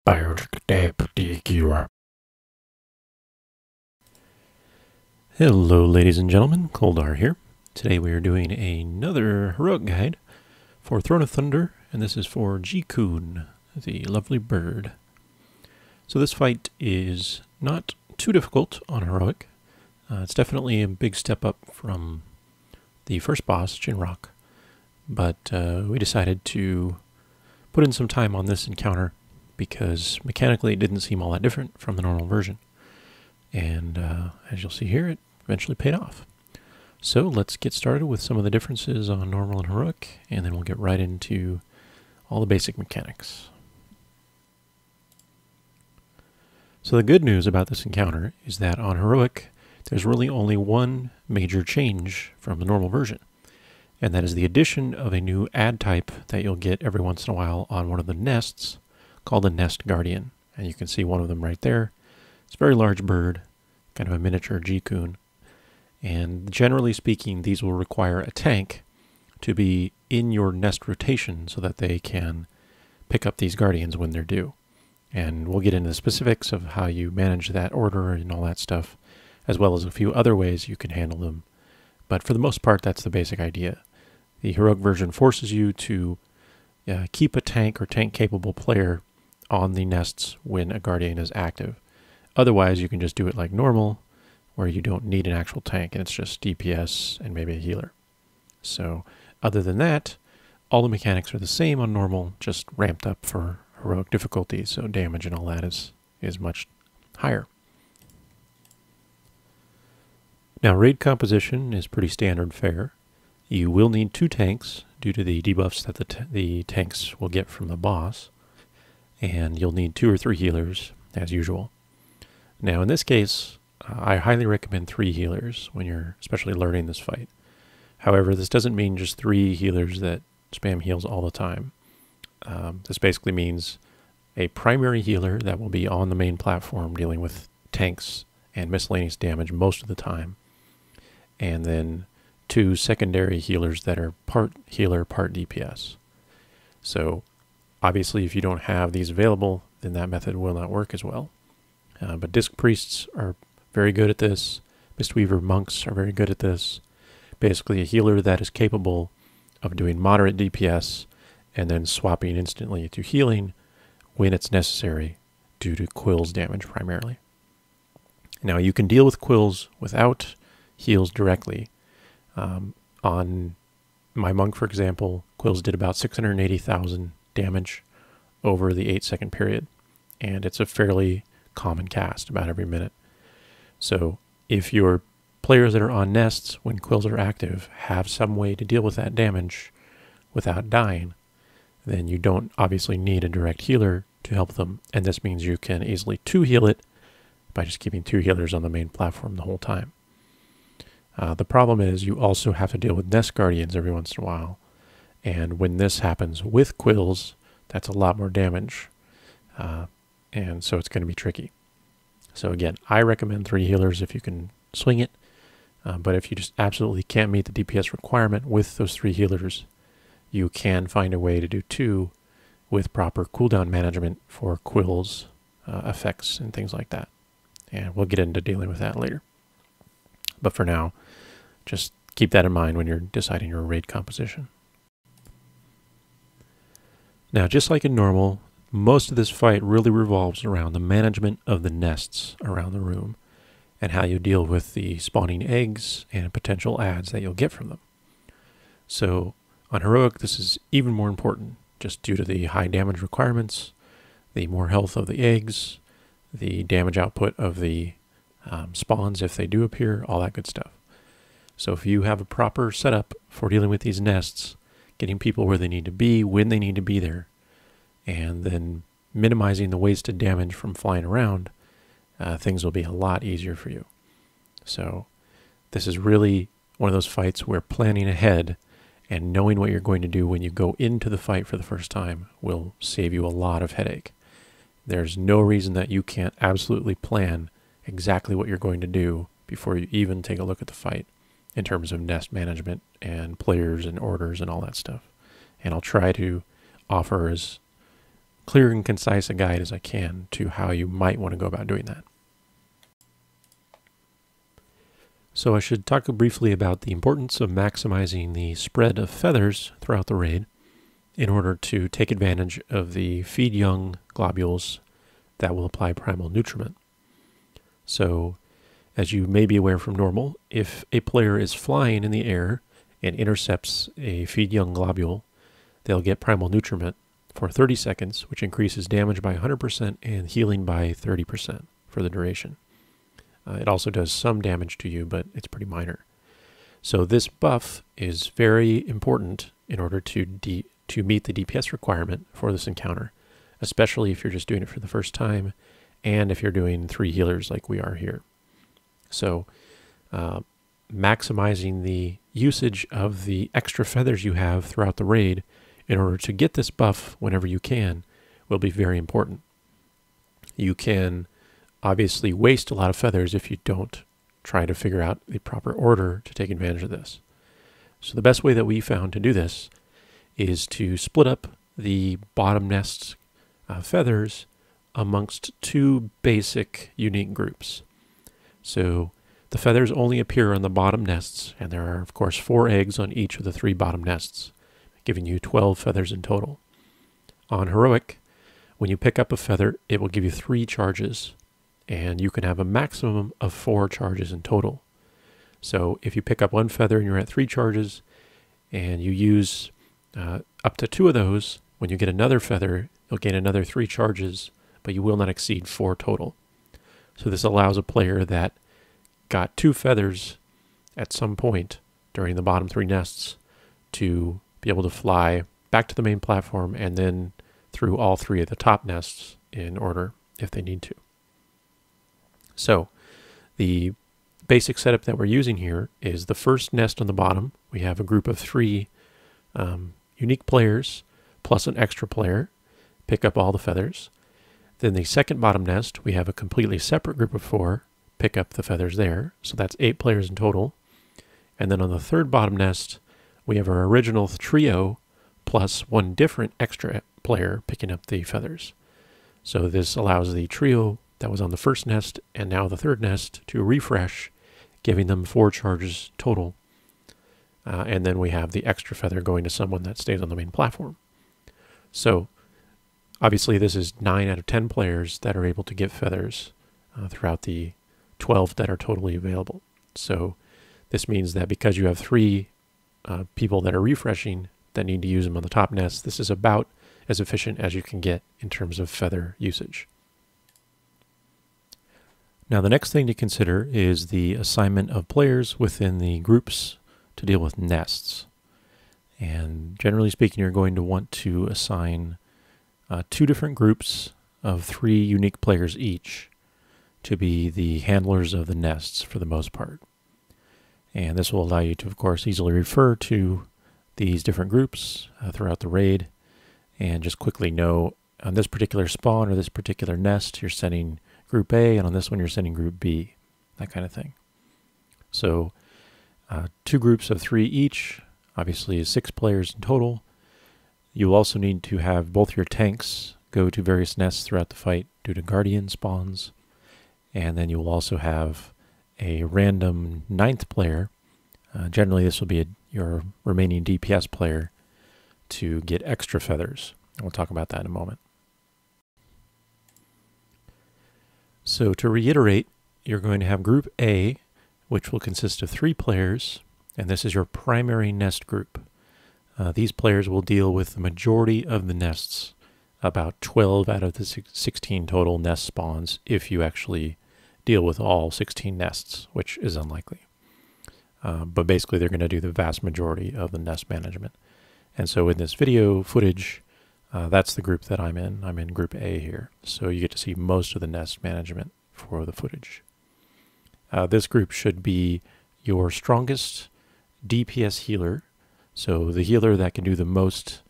Hello ladies and gentlemen, Koldar here. Today we are doing another heroic guide for Throne of Thunder, and this is for Ji-Kun, the lovely bird. So this fight is not too difficult on heroic. It's definitely a big step up from the first boss, Jinrock, but we decided to put in some time on this encounter because mechanically it didn't seem all that different from the normal version. And as you'll see here, it eventually paid off. So let's get started with some of the differences on normal and heroic, and then we'll get right into all the basic mechanics. So the good news about this encounter is that on heroic, there's really only one major change from the normal version, and that is the addition of a new add type that you'll get every once in a while on one of the nests called the Nest Guardian. And you can see one of them right there. It's a very large bird, kind of a miniature Ji-Kun. And generally speaking, these will require a tank to be in your nest rotation so that they can pick up these guardians when they're due. And we'll get into the specifics of how you manage that order and all that stuff, as well as a few other ways you can handle them. But for the most part, that's the basic idea. The heroic version forces you to keep a tank or tank-capable player on the nests when a guardian is active. Otherwise, you can just do it like normal, where you don't need an actual tank, and it's just DPS and maybe a healer. So, other than that, all the mechanics are the same on normal, just ramped up for heroic difficulty, so damage and all that is much higher. Now, raid composition is pretty standard fare. You will need 2 tanks due to the debuffs that the tanks will get from the boss, and you'll need 2 or 3 healers, as usual. Now, in this case, I highly recommend 3 healers when you're especially learning this fight. However, this doesn't mean just 3 healers that spam heals all the time. This basically means a primary healer that will be on the main platform dealing with tanks and miscellaneous damage most of the time, and then 2 secondary healers that are part healer, part DPS. So obviously if you don't have these available, then that method will not work as well. But Disc Priests are very good at this. Mistweaver monks are very good at this. Basically a healer that is capable of doing moderate DPS and then swapping instantly to healing when it's necessary due to Quill's damage primarily. Now you can deal with Quills without heals directly. On my monk, for example, Quills did about 680,000 damage over the 8-second period, and it's a fairly common cast about every minute. So if your players that are on nests when Quills are active have some way to deal with that damage without dying, then you don't obviously need a direct healer to help them, and this means you can easily 2-heal it by just keeping 2 healers on the main platform the whole time. The problem is you also have to deal with Nest Guardians every once in a while, and when this happens with Quills, that's a lot more damage, and so it's going to be tricky. So again, I recommend 3 healers if you can swing it, but if you just absolutely can't meet the DPS requirement with those 3 healers, you can find a way to do 2 with proper cooldown management for Quills effects and things like that. And we'll get into dealing with that later. But for now, just keep that in mind when you're deciding your raid composition. Now, just like in normal, most of this fight really revolves around the management of the nests around the room and how you deal with the spawning eggs and potential adds that you'll get from them. So on heroic, this is even more important just due to the high damage requirements, the more health of the eggs, the damage output of the spawns if they do appear, all that good stuff. So if you have a proper setup for dealing with these nests, getting people where they need to be, when they need to be there, and then minimizing the wasted damage from flying around, things will be a lot easier for you. So this is really one of those fights where planning ahead and knowing what you're going to do when you go into the fight for the first time will save you a lot of headache. There's no reason that you can't absolutely plan exactly what you're going to do before you even take a look at the fight in terms of nest management and players and orders and all that stuff. And I'll try to offer as clear and concise a guide as I can to how you might want to go about doing that. So I should talk briefly about the importance of maximizing the spread of feathers throughout the raid in order to take advantage of the feed young globules that will apply primal nutriment. So, as you may be aware from normal, if a player is flying in the air and intercepts a feed young globule, they'll get primal nutriment for 30 seconds, which increases damage by 100% and healing by 30% for the duration. It also does some damage to you, but it's pretty minor. So this buff is very important in order to meet the DPS requirement for this encounter, especially if you're just doing it for the first time and if you're doing 3 healers like we are here. So maximizing the usage of the extra feathers you have throughout the raid in order to get this buff whenever you can will be very important. You can obviously waste a lot of feathers if you don't try to figure out the proper order to take advantage of this. So the best way that we found to do this is to split up the bottom nest feathers amongst 2 basic unique groups. So the feathers only appear on the bottom nests, and there are of course 4 eggs on each of the 3 bottom nests, giving you 12 feathers in total. On Heroic, when you pick up a feather, it will give you 3 charges, and you can have a maximum of 4 charges in total. So if you pick up 1 feather and you're at 3 charges, and you use up to 2 of those, when you get another feather, you'll gain another 3 charges, but you will not exceed 4 total. So this allows a player that got 2 feathers at some point during the bottom 3 nests to be able to fly back to the main platform and then through all 3 of the top nests in order if they need to. So the basic setup that we're using here is the first nest on the bottom. We have a group of 3 unique players plus an extra player, pick up all the feathers. Then the second bottom nest, we have a completely separate group of 4, pick up the feathers there. So that's 8 players in total. And then on the third bottom nest, we have our original trio plus 1 different extra player picking up the feathers. So this allows the trio that was on the first nest and now the third nest to refresh, giving them 4 charges total. And then we have the extra feather going to someone that stays on the main platform. So obviously this is 9 out of 10 players that are able to get feathers throughout the 12 that are totally available. So this means that because you have 3 people that are refreshing that need to use them on the top nest, this is about as efficient as you can get in terms of feather usage. Now the next thing to consider is the assignment of players within the groups to deal with nests. And generally speaking, you're going to want to assign 2 different groups of 3 unique players each to be the handlers of the nests for the most part. And this will allow you to, of course, easily refer to these different groups throughout the raid and just quickly know on this particular spawn or this particular nest, you're sending Group A, and on this one, you're sending Group B, that kind of thing. So 2 groups of 3 each, obviously 6 players in total. You'll also need to have both your tanks go to various nests throughout the fight due to Guardian spawns. And then you'll also have a random 9th player. Generally, this will be your remaining DPS player to get extra feathers. We'll talk about that in a moment. So to reiterate, you're going to have Group A, which will consist of 3 players, and this is your primary nest group. These players will deal with the majority of the nests, about 12 out of the 16 total nest spawns, if you actually deal with all 16 nests, which is unlikely. But basically they're going to do the vast majority of the nest management. And so in this video footage, that's the group that I'm in. I'm in Group A here. So you get to see most of the nest management for the footage. This group should be your strongest DPS healer. So the healer that can do the most,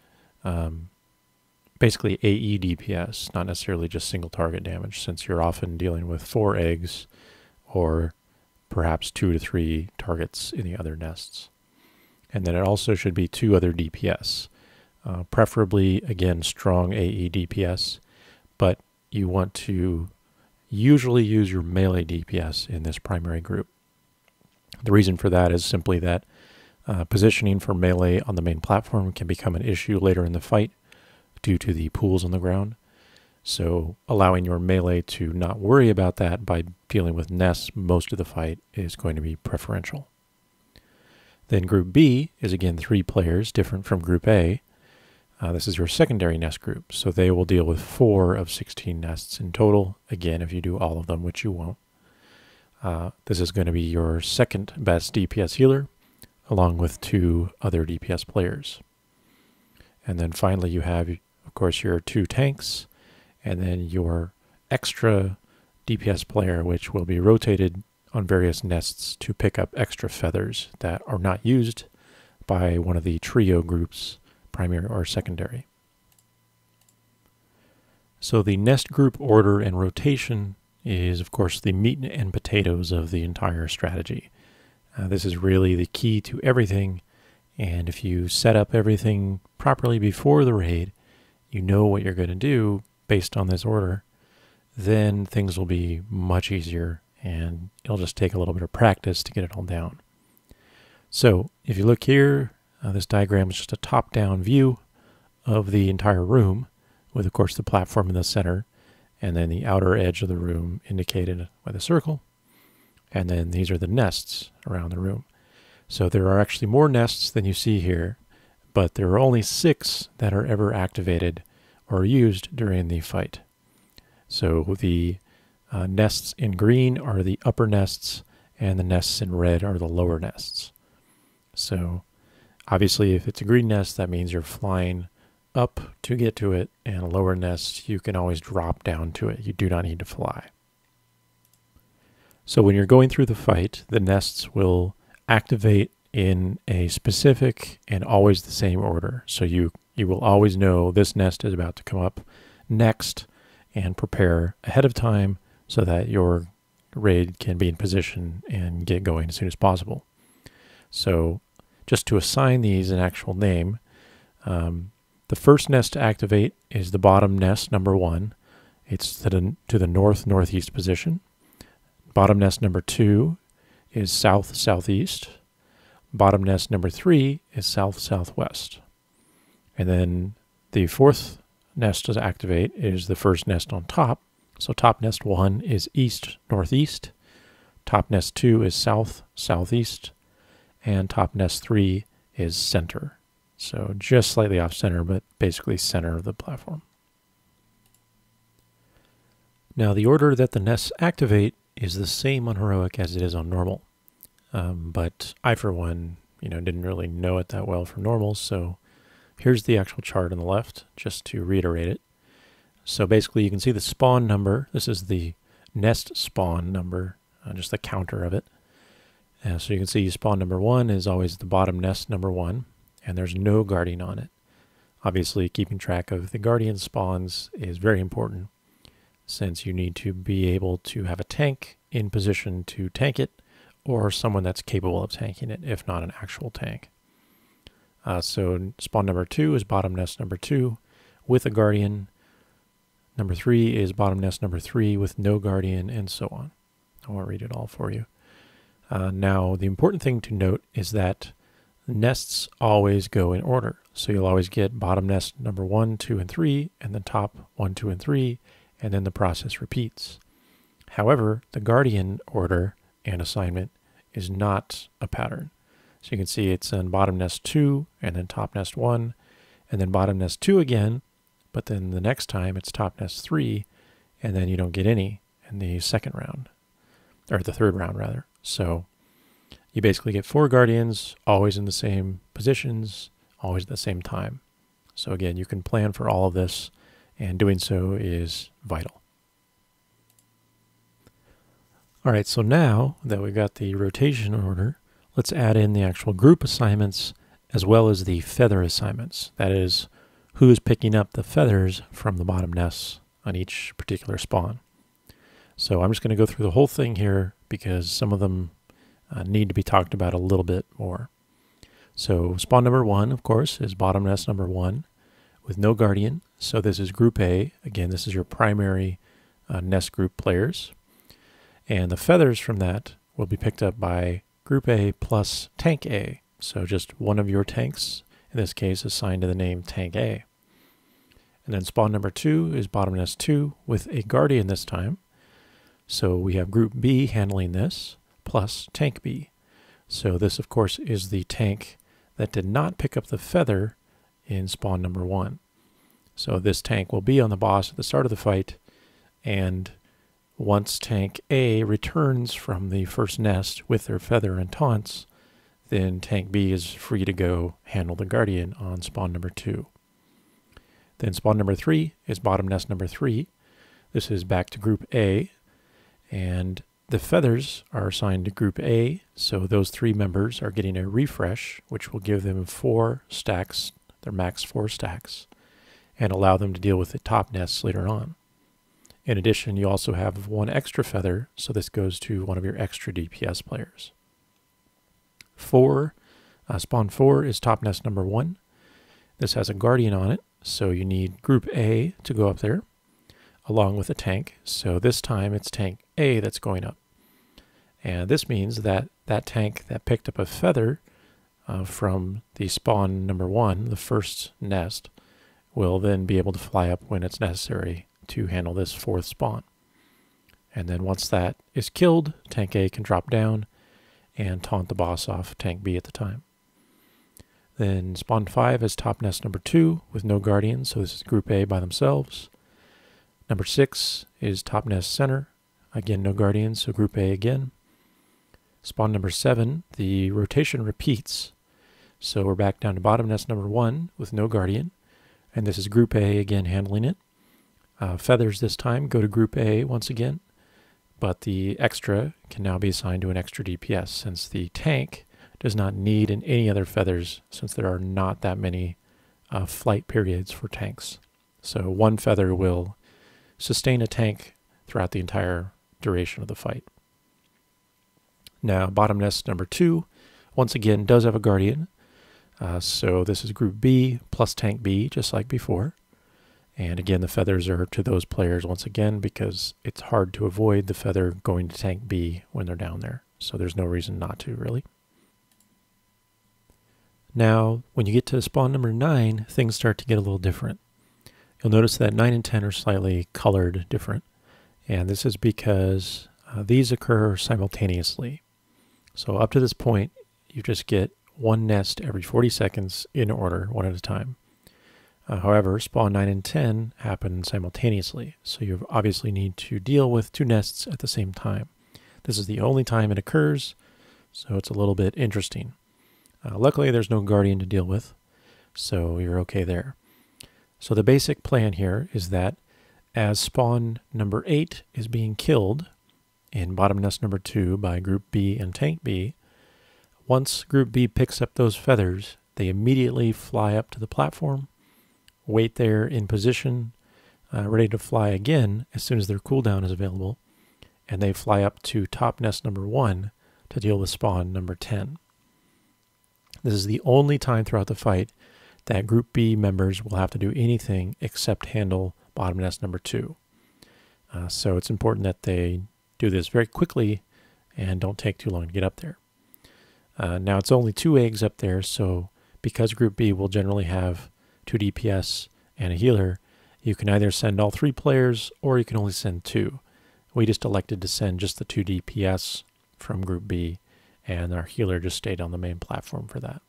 basically AE DPS, not necessarily just single target damage, since you're often dealing with 4 eggs or perhaps 2 to 3 targets in the other nests. And then it also should be 2 other DPS. preferably, again, strong AE DPS, but you want to usually use your melee DPS in this primary group. The reason for that is simply that positioning for melee on the main platform can become an issue later in the fight due to the pools on the ground. So allowing your melee to not worry about that by dealing with nests most of the fight is going to be preferential. Then Group B is again 3 players, different from Group A. This is your secondary nest group, so they will deal with 4 of 16 nests in total, again if you do all of them, which you won't. This is going to be your second best DPS healer, along with 2 other DPS players. And then finally you have, of course, your 2 tanks, and then your extra DPS player, which will be rotated on various nests to pick up extra feathers that are not used by one of the trio groups, primary or secondary. So the nest group order and rotation is, of course, the meat and potatoes of the entire strategy. This is really the key to everything, and if you set up everything properly before the raid, you know what you're going to do based on this order, then things will be much easier, and it'll just take a little bit of practice to get it all down. So if you look here, this diagram is just a top-down view of the entire room, with, of course, the platform in the center, and then the outer edge of the room indicated by the circle. And then these are the nests around the room. So there are actually more nests than you see here, but there are only 6 that are ever activated or used during the fight. So the nests in green are the upper nests, and the nests in red are the lower nests. So obviously if it's a green nest, that means you're flying up to get to it, and a lower nest, you can always drop down to it. You do not need to fly. So when you're going through the fight, the nests will activate in a specific and always the same order. So you will always know this nest is about to come up next and prepare ahead of time so that your raid can be in position and get going as soon as possible. So just to assign these an actual name, the first nest to activate is the bottom nest, number 1. It's to the north-northeast position. Bottom nest number 2 is south-southeast. Bottom nest number 3 is south-southwest. And then the 4th nest to activate is the first nest on top. So top nest 1 is east-northeast. Top nest 2 is south-southeast. And top nest 3 is center. So just slightly off center, but basically center of the platform. Now the order that the nests activate is the same on heroic as it is on normal. But I, for one, didn't really know it that well for normal, so here's the actual chart on the left, just to reiterate it. So basically you can see the spawn number. This is the nest spawn number, just the counter of it. So you can see spawn number 1 is always the bottom nest number 1, and there's no guardian on it. Obviously, keeping track of the guardian spawns is very important, since you need to be able to have a tank in position to tank it, or someone that's capable of tanking it, if not an actual tank. So spawn number 2 is bottom nest number 2 with a guardian. Number 3 is bottom nest number 3 with no guardian, and so on. I won't read it all for you. Now, the important thing to note is that nests always go in order. So you'll always get bottom nest number 1, 2, and 3, and then top 1, 2, and 3, and then the process repeats. However, the guardian order and assignment is not a pattern. So you can see it's in bottom nest 2, and then top nest 1, and then bottom nest 2 again, but then the next time it's top nest 3, and then you don't get any in the second round, or the third round rather. So you basically get 4 guardians, always in the same positions, always at the same time. So again, you can plan for all of this, and doing so is vital. All right, so now that we've got the rotation order, let's add in the actual group assignments as well as the feather assignments. That is, who is picking up the feathers from the bottom nests on each particular spawn. So I'm just going to go through the whole thing here because some of them need to be talked about a little bit more. So spawn number 1, of course, is bottom nest number 1. with no guardian. So this is group A. Again, this is your primary nest group players. And the feathers from that will be picked up by group A plus tank A. So just one of your tanks, in this case, assigned to the name tank A. And then spawn number 2 is bottom nest 2 with a guardian this time. So we have group B handling this plus tank B. So this, of course, is the tank that did not pick up the feather in spawn number 1. So this tank will be on the boss at the start of the fight, and once tank A returns from the first nest with their feather and taunts, then tank B is free to go handle the guardian on spawn number 2. Then spawn number 3 is bottom nest number 3. This is back to group A, and the feathers are assigned to group A, so those 3 members are getting a refresh, which will give them 4 stacks, their max 4 stacks, and allow them to deal with the top nests later on. In addition, you also have 1 extra feather, so this goes to one of your extra DPS players. Spawn 4 is top nest number 1. This has a guardian on it, so you need group A to go up there, along with a tank. So this time it's tank A that's going up. And this means that that tank that picked up a feather from the spawn number 1, the first nest, will then be able to fly up when it's necessary to handle this 4th spawn. And then once that is killed, tank A can drop down and taunt the boss off tank B at the time. Then spawn 5 is top nest number 2 with no guardian, so this is group A by themselves. Number 6 is top nest center, again no guardian, so group A again. Spawn number 7, the rotation repeats, so we're back down to bottom nest number 1 with no guardian, and this is group A again handling it. Feathers this time go to group A once again, but the extra can now be assigned to an extra DPS since the tank does not need any other feathers since there are not that many flight periods for tanks. So 1 feather will sustain a tank throughout the entire duration of the fight. Now bottom nest number 2 once again does have a guardian. So this is group B plus tank B just like before. And again, the feathers are to those players once again because it's hard to avoid the feather going to tank B when they're down there. So there's no reason not to, really. Now, when you get to spawn number 9, things start to get a little different. You'll notice that 9 and 10 are slightly colored different. And this is because these occur simultaneously. So up to this point, you just get 1 nest every 40 seconds in order, one at a time. However, spawn 9 and 10 happen simultaneously, so you obviously need to deal with 2 nests at the same time. This is the only time it occurs, so it's a little bit interesting. Luckily, there's no guardian to deal with, so you're okay there. So the basic plan here is that as spawn number 8 is being killed in bottom nest number 2 by group B and tank B, once group B picks up those feathers, they immediately fly up to the platform, wait there in position, ready to fly again as soon as their cooldown is available, and they fly up to top nest number 1 to deal with spawn number 10. This is the only time throughout the fight that group B members will have to do anything except handle bottom nest number 2. So it's important that they do this very quickly and don't take too long to get up there. Now it's only 2 eggs up there, so because group B will generally have 2 DPS and a healer, you can either send all 3 players or you can only send 2. We just elected to send just the 2 DPS from group B, and our healer just stayed on the main platform for that.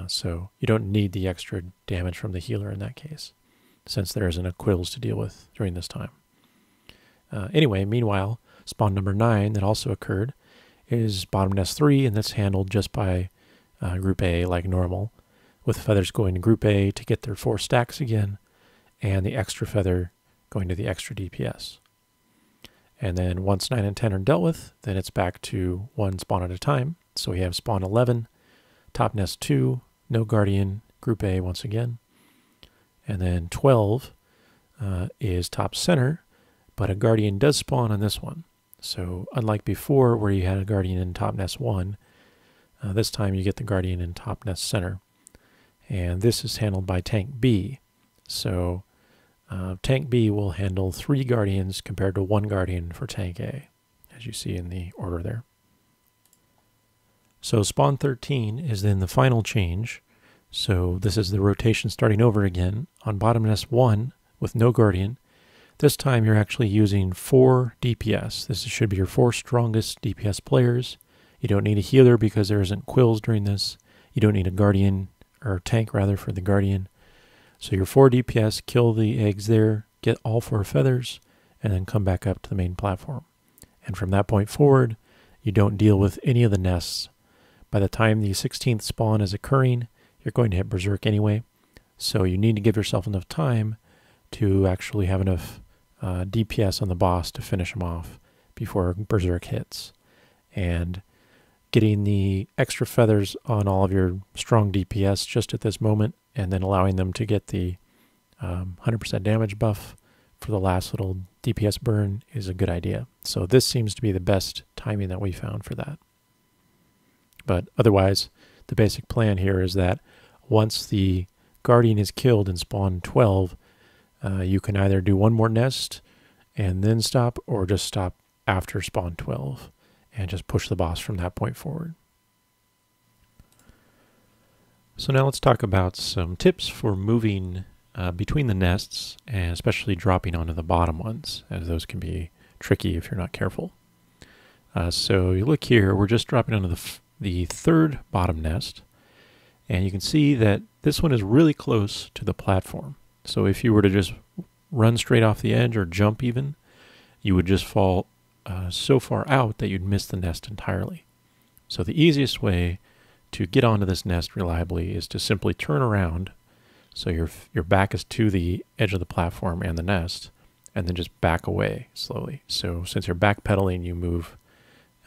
So you don't need the extra damage from the healer in that case, since there isn't a quills to deal with during this time. Anyway, meanwhile, spawn number 9 that also occurred is bottom nest 3, and that's handled just by group A like normal, with feathers going to group A to get their 4 stacks again, and the extra feather going to the extra DPS. And then once 9 and 10 are dealt with, then it's back to 1 spawn at a time. So we have spawn 11, top nest 2, no guardian, group A once again. And then 12 is top center, but a guardian does spawn on this one. So unlike before where you had a guardian in top nest 1, this time you get the guardian in top nest center. And this is handled by tank B. So tank B will handle 3 guardians compared to 1 guardian for tank A, as you see in the order there. So spawn 13 is then the final change. So this is the rotation starting over again on bottom nest 1 with no guardian. This time you're actually using 4 DPS. This should be your 4 strongest DPS players. You don't need a healer because there isn't quills during this. You don't need a guardian, or tank rather, for the guardian. So your 4 DPS, kill the eggs there, get all 4 feathers, and then come back up to the main platform. And from that point forward, you don't deal with any of the nests. By the time the 16th spawn is occurring, you're going to hit Berserk anyway. So you need to give yourself enough time to actually have enough DPS on the boss to finish him off before Berserk hits. And getting the extra feathers on all of your strong DPS just at this moment, and then allowing them to get the 100% damage buff for the last little DPS burn is a good idea. So this seems to be the best timing that we found for that. But otherwise, the basic plan here is that once the guardian is killed in spawn 12, you can either do 1 more nest and then stop, or just stop after spawn 12 and just push the boss from that point forward. So now let's talk about some tips for moving between the nests, and especially dropping onto the bottom ones, as those can be tricky if you're not careful. So you look here, we're just dropping onto the 3rd bottom nest, and you can see that this one is really close to the platform. So if you were to just run straight off the edge or jump even, you would just fall so far out that you'd miss the nest entirely. So the easiest way to get onto this nest reliably is to simply turn around, so your back is to the edge of the platform and the nest, and then just back away slowly. So since you're backpedaling, you move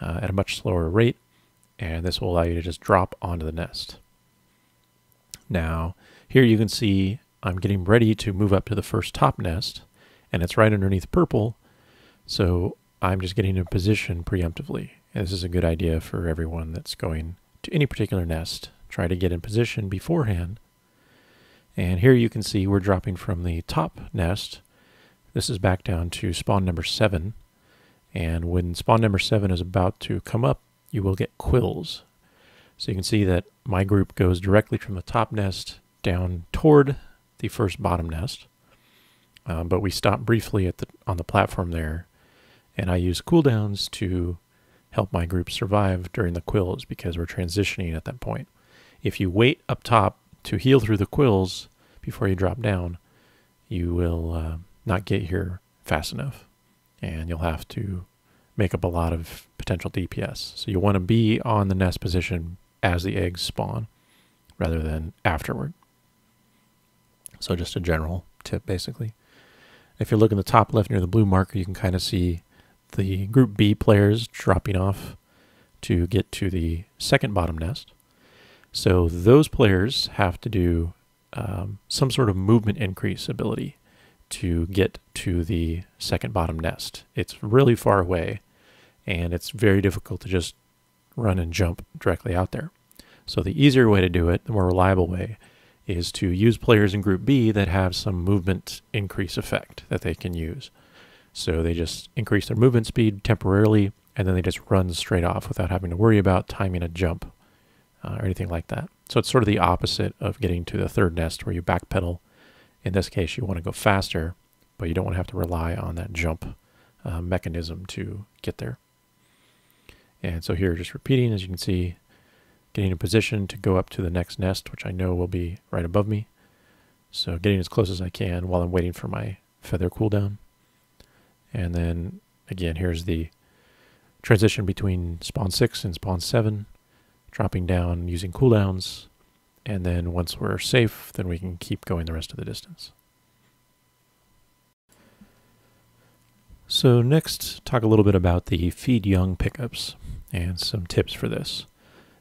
at a much slower rate, and this will allow you to just drop onto the nest. Now, here you can see I'm getting ready to move up to the first top nest, and it's right underneath purple, so I'm just getting in position preemptively. And this is a good idea for everyone that's going to any particular nest. Try to get in position beforehand. And here you can see we're dropping from the top nest. This is back down to spawn number 7. And when spawn number 7 is about to come up, you will get quills. So you can see that my group goes directly from the top nest down toward the first bottom nest. But we stop briefly on the platform there, and I use cooldowns to help my group survive during the quills because we're transitioning at that point. If you wait up top to heal through the quills before you drop down, you will not get here fast enough, and you'll have to make up a lot of potential DPS. So you want to be on the nest position as the eggs spawn rather than afterward. So just a general tip, basically. If you look in the top left near the blue marker, you can kind of see the Group B players dropping off to get to the second bottom nest. So those players have to do some sort of movement increase ability to get to the second bottom nest. It's really far away, and it's very difficult to just run and jump directly out there. So the easier way to do it, the more reliable way, is to use players in Group B that have some movement increase effect that they can use. So they just increase their movement speed temporarily, and then they just run straight off without having to worry about timing a jump or anything like that. So it's sort of the opposite of getting to the third nest where you backpedal. In this case, you want to go faster, but you don't want to have to rely on that jump mechanism to get there. And so here, just repeating, as you can see, getting in position to go up to the next nest, which I know will be right above me. So getting as close as I can while I'm waiting for my feather cooldown. And then, again, here's the transition between spawn 6 and spawn 7, dropping down using cooldowns. And then once we're safe, then we can keep going the rest of the distance. So next, talk a little bit about the feed young pickups and some tips for this.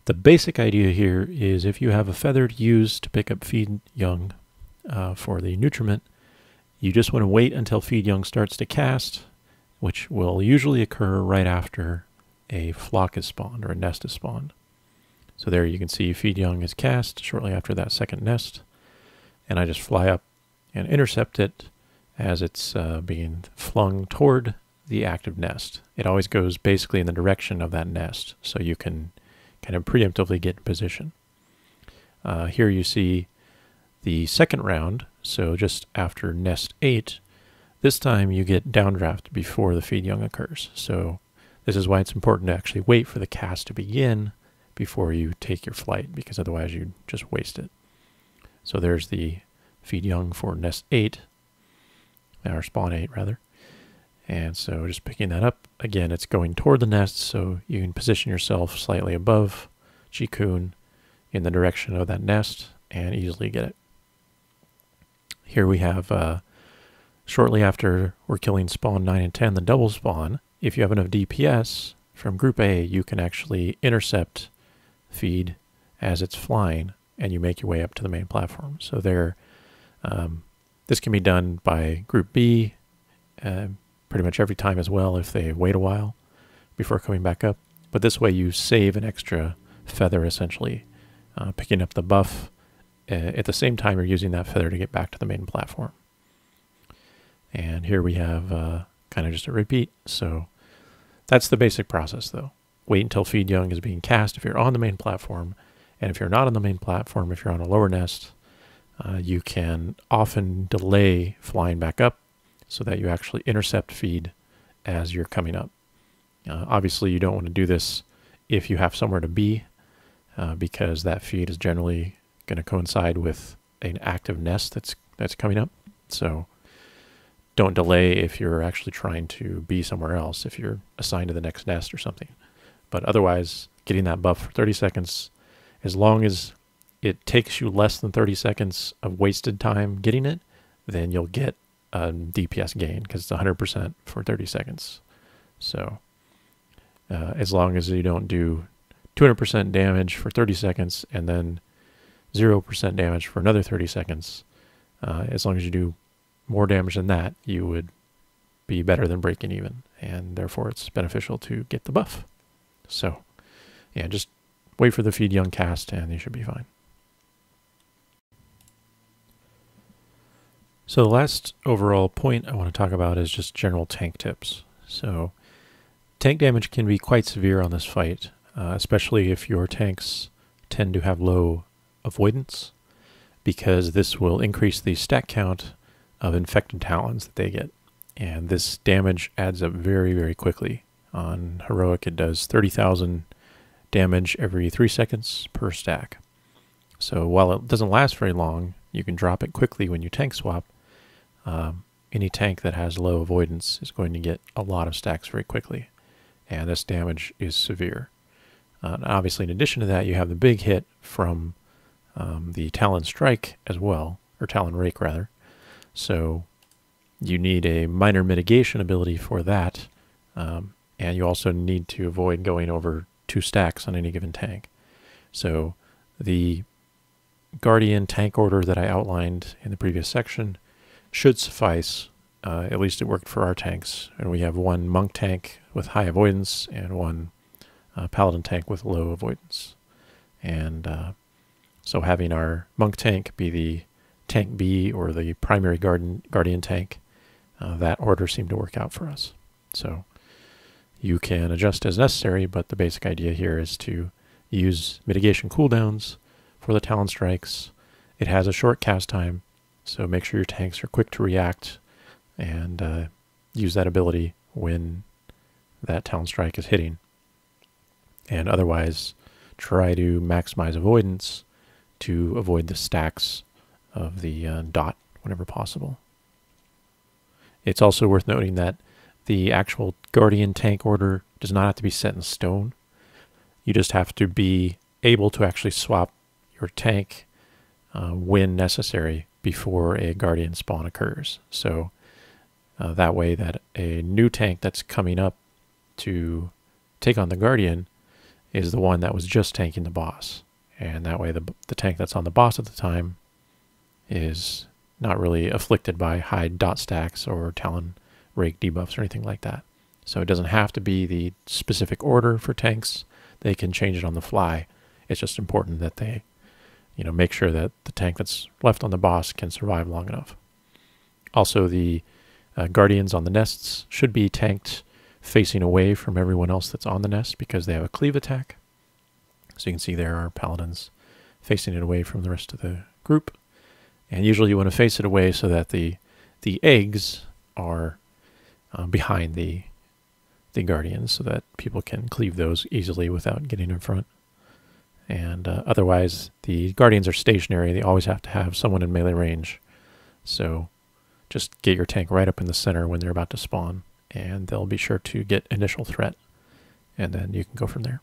The basic idea here is if you have a feather to use to pick up feed young for the nutriment, you just want to wait until feed young starts to cast, which will usually occur right after a flock is spawned or a nest is spawned. So there you can see feed young is cast shortly after that second nest, and I just fly up and intercept it as it's being flung toward the active nest. It always goes basically in the direction of that nest, so you can kind of preemptively get in position. Here you see the second round, so just after nest 8, this time you get downdraft before the feed young occurs. So this is why it's important to actually wait for the cast to begin before you take your flight, because otherwise you'd just waste it. So there's the feed young for nest 8, or spawn 8 rather. And so just picking that up, again it's going toward the nest, so you can position yourself slightly above Ji-Kun in the direction of that nest and easily get it. Here we have shortly after we're killing spawn 9 and 10, the double spawn. If you have enough DPS from group A, you can actually intercept feed as it's flying and you make your way up to the main platform. So there, this can be done by group B pretty much every time as well if they wait a while before coming back up. But this way you save an extra feather essentially, picking up the buff at the same time you're using that feather to get back to the main platform. And here we have kind of just a repeat. So that's the basic process though. Wait until feed young is being cast if you're on the main platform, and if you're not on the main platform, if you're on a lower nest, you can often delay flying back up so that you actually intercept feed as you're coming up. Obviously you don't want to do this if you have somewhere to be, because that feed is generally going to coincide with an active nest that's coming up. So don't delay if you're actually trying to be somewhere else, if you're assigned to the next nest or something. But otherwise, getting that buff for 30 seconds, as long as it takes you less than 30 seconds of wasted time getting it, then you'll get a DPS gain because it's 100% for 30 seconds. So as long as you don't do 200% damage for 30 seconds and then 0% damage for another 30 seconds, as long as you do more damage than that, you would be better than breaking even, and therefore it's beneficial to get the buff. So yeah, just wait for the feed young cast and you should be fine. So the last overall point I want to talk about is just general tank tips. So tank damage can be quite severe on this fight, especially if your tanks tend to have low avoidance, because this will increase the stack count of infected talons that they get. And this damage adds up very, very quickly. On Heroic, it does 30,000 damage every 3 seconds per stack. So while it doesn't last very long, you can drop it quickly when you tank swap. Any tank that has low avoidance is going to get a lot of stacks very quickly, and this damage is severe. Obviously, in addition to that, you have the big hit from the Talon Strike as well, or Talon Rake rather. So you need a minor mitigation ability for that, and you also need to avoid going over 2 stacks on any given tank. So the Guardian tank order that I outlined in the previous section should suffice. At least it worked for our tanks, and we have 1 monk tank with high avoidance and 1 paladin tank with low avoidance. And so having our monk tank be the tank B or the primary guardian tank, that order seemed to work out for us. So you can adjust as necessary, but the basic idea here is to use mitigation cooldowns for the Talon Strikes. It has a short cast time, so make sure your tanks are quick to react and use that ability when that Talon Strike is hitting. And otherwise, try to maximize avoidance to avoid the stacks of the dot whenever possible. It's also worth noting that the actual Guardian tank order does not have to be set in stone. You just have to be able to actually swap your tank when necessary before a Guardian spawn occurs. So that way that a new tank that's coming up to take on the Guardian is the one that was just tanking the boss. And that way the tank that's on the boss at the time is not really afflicted by high dot stacks or Talon Rake debuffs or anything like that. So it doesn't have to be the specific order for tanks. They can change it on the fly. It's just important that they, make sure that the tank that's left on the boss can survive long enough. Also, the guardians on the nests should be tanked facing away from everyone else that's on the nest because they have a cleave attack. So you can see there are paladins facing it away from the rest of the group. And usually you want to face it away so that the eggs are behind the guardians so that people can cleave those easily without getting in front. And otherwise, the guardians are stationary. They always have to have someone in melee range. So just get your tank right up in the center when they're about to spawn, and they'll be sure to get initial threat. And then you can go from there.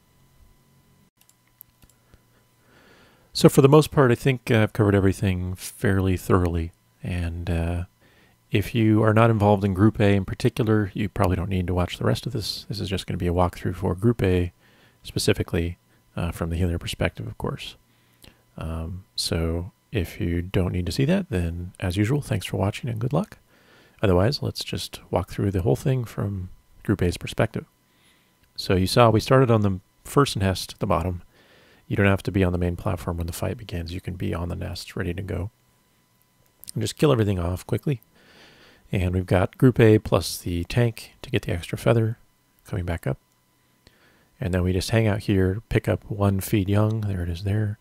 So for the most part, I think I've covered everything fairly thoroughly. And if you are not involved in Group A in particular, you probably don't need to watch the rest of this. This is just going to be a walkthrough for Group A specifically, from the healer perspective, of course. So if you don't need to see that, then as usual, thanks for watching and good luck. Otherwise, let's just walk through the whole thing from Group A's perspective. So you saw we started on the first nest at the bottom. You don't have to be on the main platform when the fight begins. You can be on the nest, ready to go. And just kill everything off quickly. And we've got Group A plus the tank to get the extra feather coming back up. And then we just hang out here, pick up one feed young, there it is there,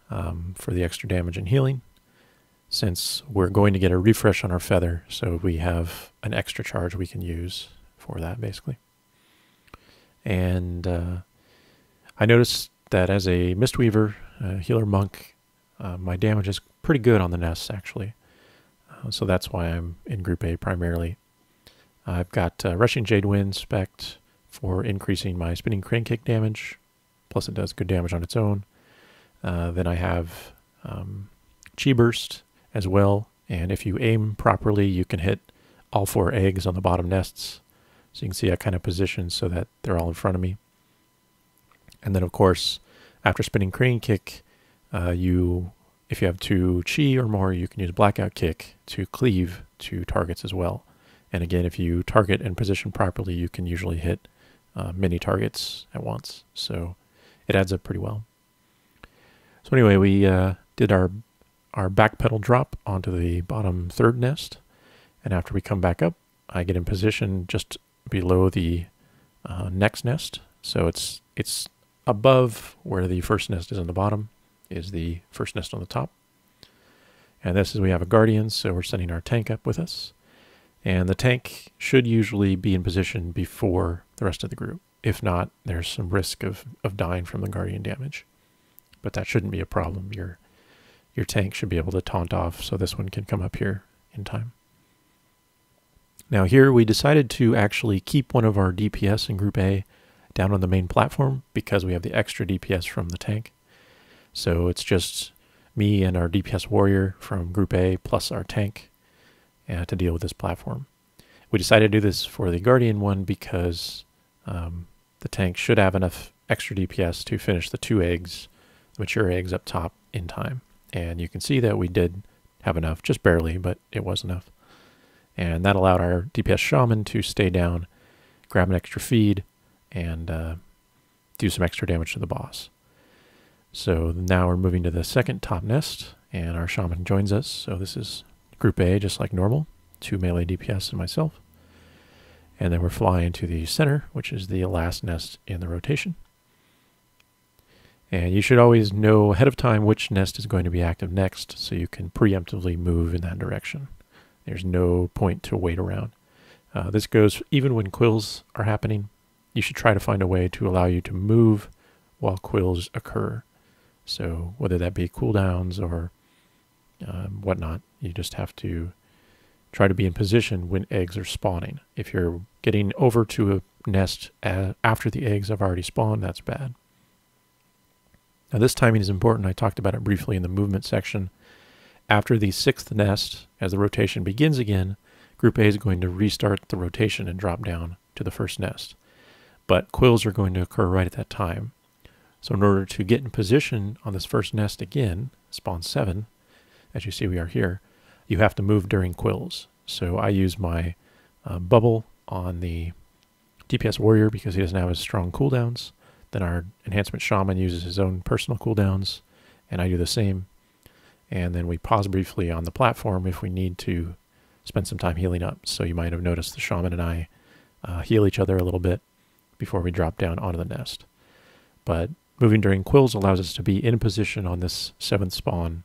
for the extra damage and healing. Since we're going to get a refresh on our feather, so we have an extra charge we can use for that, basically. And I noticed that as a mistweaver, healer monk, my damage is pretty good on the nests, actually. So that's why I'm in Group A primarily. I've got Rushing Jade Wind spec'd for increasing my spinning crane kick damage, plus it does good damage on its own. Then I have Chi Burst as well, and if you aim properly, you can hit all 4 eggs on the bottom nests. So you can see I kind of position so that they're all in front of me. And then, of course, after spinning crane kick, if you have 2 Chi or more, you can use blackout kick to cleave to targets as well. And again, if you target and position properly, you can usually hit many targets at once. So it adds up pretty well. So anyway, we did our backpedal drop onto the bottom 3rd nest. And after we come back up, I get in position just below the next nest. So it's above where the first nest is on the bottom, is the first nest on the top. And this is, we have a guardian, so we're sending our tank up with us. And the tank should usually be in position before the rest of the group. If not, there's some risk of dying from the guardian damage. But that shouldn't be a problem. Your tank should be able to taunt off, so this one can come up here in time. Now here we decided to actually keep one of our DPS in Group A down on the main platform because we have the extra DPS from the tank. So it's just me and our DPS warrior from Group A plus our tank to deal with this platform. We decided to do this for the Guardian one because the tank should have enough extra DPS to finish the 2 eggs, the mature eggs up top in time. And you can see that we did have enough, just barely, but it was enough. And that allowed our DPS shaman to stay down, grab an extra feed, and do some extra damage to the boss. So now we're moving to the second top nest, and our shaman joins us. So this is Group A, just like normal, 2 melee DPS and myself. And then we're flying to the center, which is the last nest in the rotation. And you should always know ahead of time which nest is going to be active next, so you can preemptively move in that direction. There's no point to wait around. This goes even when quills are happening. You should try to find a way to allow you to move while quills occur. So whether that be cooldowns or whatnot, you just have to try to be in position when eggs are spawning. If you're getting over to a nest after the eggs have already spawned, that's bad. Now this timing is important. I talked about it briefly in the movement section. After the 6th nest, as the rotation begins again, Group A is going to restart the rotation and drop down to the first nest. But quills are going to occur right at that time. So in order to get in position on this first nest again, spawn 7, as you see we are here, you have to move during quills. So I use my bubble on the DPS warrior because he doesn't have as strong cooldowns. Then our enhancement shaman uses his own personal cooldowns, and I do the same. And then we pause briefly on the platform if we need to spend some time healing up. So you might have noticed the shaman and I heal each other a little bit before we drop down onto the nest. But moving during quills allows us to be in position on this 7th spawn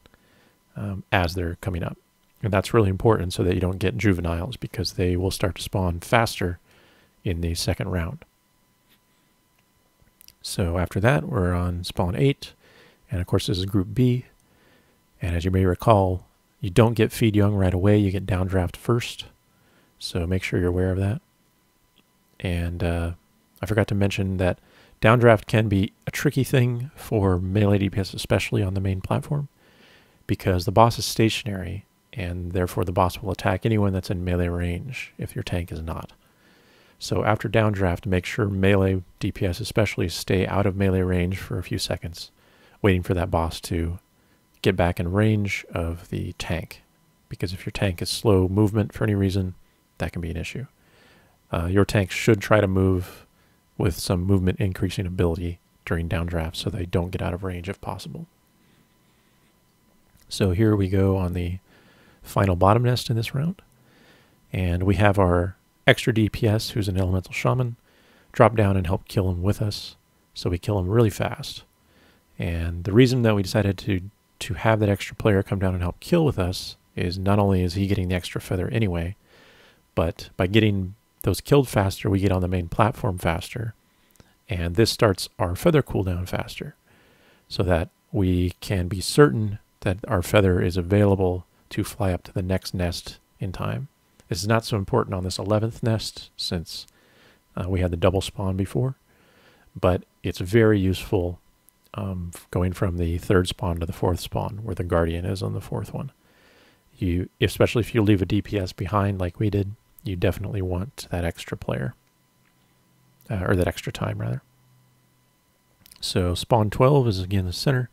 as they're coming up. And that's really important so that you don't get juveniles, because they will start to spawn faster in the 2nd round. So after that, we're on spawn 8. And of course, this is group B. And as you may recall, you don't get feed young right away. You get downdraft first. So make sure you're aware of that. And I forgot to mention that downdraft can be a tricky thing for melee DPS, especially on the main platform, because the boss is stationary, and therefore the boss will attack anyone that's in melee range if your tank is not. So after downdraft, make sure melee DPS especially stay out of melee range for a few seconds, waiting for that boss to get back in range of the tank, because if your tank is slow movement for any reason, that can be an issue. Your tank should try to move with some movement increasing ability during downdraft so they don't get out of range if possible. So here we go on the final bottom nest in this round. And we have our extra DPS, who's an elemental shaman, drop down and help kill him with us. So we kill him really fast. And the reason that we decided to have that extra player come down and help kill with us is not only is he getting the extra feather anyway, but by getting those killed faster, we get on the main platform faster. And this starts our feather cooldown faster, so that we can be certain that our feather is available to fly up to the next nest in time. This is not so important on this 11th nest, since we had the double spawn before, but it's very useful going from the 3rd spawn to the 4th spawn, where the guardian is on the 4th one. Especially if you leave a DPS behind like we did, you definitely want that extra player, or that extra time rather. So spawn 12 is again the center,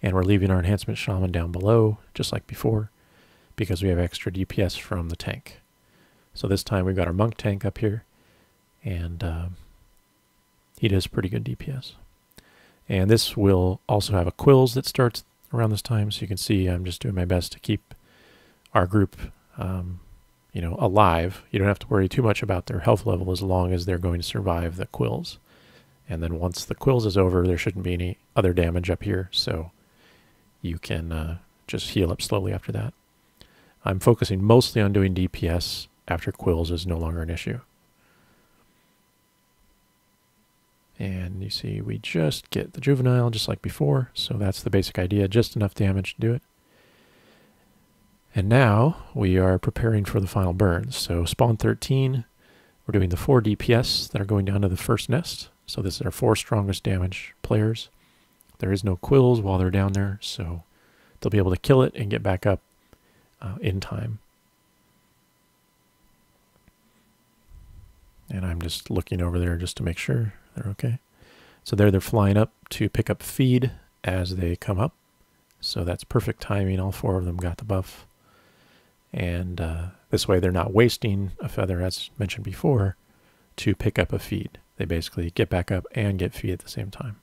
and we're leaving our enhancement shaman down below, just like before, because we have extra DPS from the tank. So this time we've got our monk tank up here, and he does pretty good DPS. And this will also have a quills that starts around this time, so you can see I'm just doing my best to keep our group alive. You don't have to worry too much about their health level as long as they're going to survive the quills. And then once the quills is over, there shouldn't be any other damage up here, so you can just heal up slowly after that. I'm focusing mostly on doing DPS after quills is no longer an issue. And you see we just get the juvenile just like before, so that's the basic idea, just enough damage to do it. And now we are preparing for the final burns. So spawn 13, we're doing the 4 DPS that are going down to the 1st nest. So this is our 4 strongest damage players. There is no quills while they're down there, so they'll be able to kill it and get back up in time. And I'm just looking over there just to make sure they're okay. So there they're flying up to pick up feed as they come up. So that's perfect timing. All 4 of them got the buff. And this way they're not wasting a feather, as mentioned before, to pick up a feed. They basically get back up and get feed at the same time.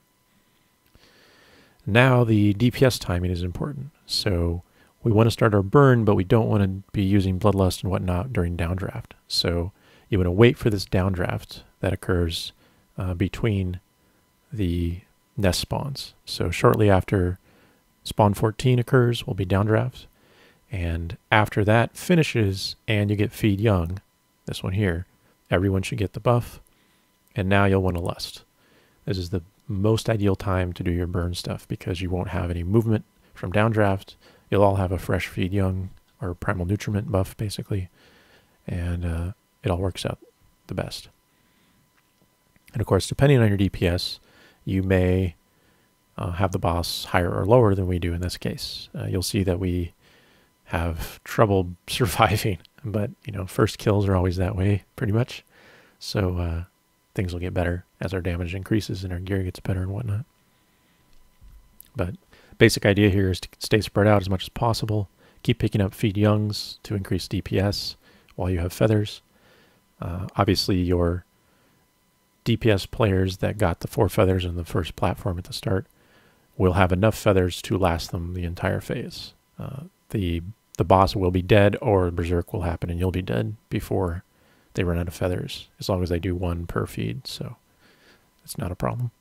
Now the DPS timing is important. So we want to start our burn, but we don't want to be using bloodlust and whatnot during downdraft. So you want to wait for this downdraft that occurs between the nest spawns. So shortly after spawn 14 occurs will be downdraft. And after that finishes and you get feed young, this one here, everyone should get the buff. And now you'll want to lust. This is the most ideal time to do your burn stuff because you won't have any movement from downdraft. You'll all have a fresh feed young or primal nutriment buff basically. And it all works out the best. And of course, depending on your DPS, you may have the boss higher or lower than we do in this case. You'll see that we have trouble surviving, but first kills are always that way pretty much. So things will get better as our damage increases and our gear gets better and whatnot. But basic idea here is to stay spread out as much as possible. Keep picking up feed youngs to increase DPS while you have feathers. Obviously your DPS players that got the 4 feathers in the first platform at the start will have enough feathers to last them the entire phase. The the boss will be dead or berserk will happen and you'll be dead before they run out of feathers, as long as they do 1 per feed, so it's not a problem.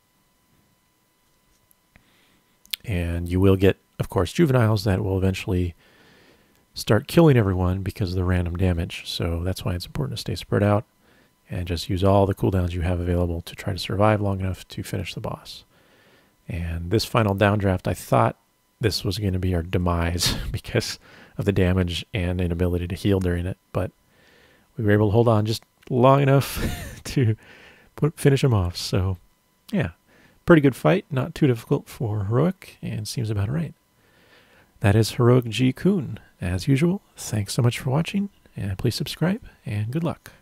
And you will get, of course, juveniles that will eventually start killing everyone because of the random damage, so that's why it's important to stay spread out and just use all the cooldowns you have available to try to survive long enough to finish the boss. And this final downdraft, I thought this was going to be our demise because of the damage and inability to heal during it, but we were able to hold on just long enough to finish him off. So, yeah, pretty good fight. Not too difficult for Heroic, and seems about right. That is Heroic Ji-Kun. As usual, thanks so much for watching, and please subscribe, and good luck.